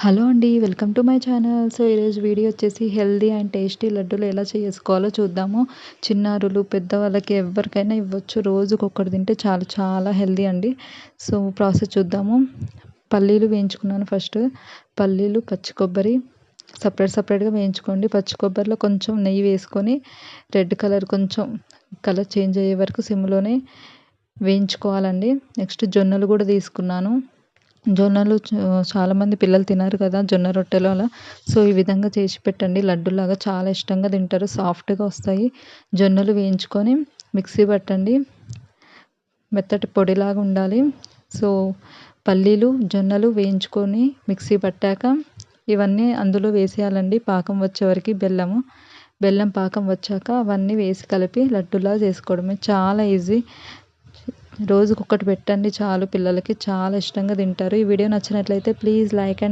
Hello అండి. Welcome to my channel. So, ఈరోజు video వచ్చేసి హెల్తీ అండ్ టేస్టీ లడ్డూలు ఎలా చేసుకోవాలో చూద్దాము. చిన్నారులు, పెద్దవాళ్ళకి ఎవ్వరికైనా ఇవ్వచ్చు. రోజుకొకటి తింటే చాలు. చాలా హెల్తీ అండి. సో, ప్రాసెస్ చూద్దాము. పల్లీలు వేయించుకున్నాను ఫస్ట్. పల్లీలు, పచ్చి కొబ్బరి సపరేట్‌గా వేయించుకోండి. పచ్చి కొబ్బరిలో కొంచెం నెయ్యి వేసుకొని రెడ్ కలర్ కొంచెం కలర్ చేంజ్ అయ్యే వరకు సిమ్‌లోనే వేయించుకోవాలండి. నెక్స్ట్ జొన్నలు కూడా తీసుకున్నాను. జొన్నలు చాలామంది పిల్లలు తినరు కదా! జొన్న రొట్టెలు అలా. సో, ఈ విధంగా చేసి పెట్టండి. లడ్డూలాగా చాలా ఇష్టంగా తింటారు. సాఫ్ట్‌గా వస్తాయి. జొన్నలు వేయించుకొని మిక్సీ పట్టండి. మెత్తటి పొడిలాగా ఉండాలి. సో, పల్లీలు, జొన్నలు వేయించుకొని మిక్సీ పట్టాక ఇవన్నీ అందులో వేసేయాలండి. పాకం వచ్చే వరకి బెల్లం పాకం వచ్చాక అవన్నీ వేసి కలిపి లడ్డూలాగా చేసుకోవడమే. చాలా ఈజీ. రోజుకొకటి పెట్టండి చాలు. పిల్లలకి చాలా ఇష్టంగా తింటారు. ఈ వీడియో నచ్చినట్లయితే ప్లీజ్ లైక్ అండ్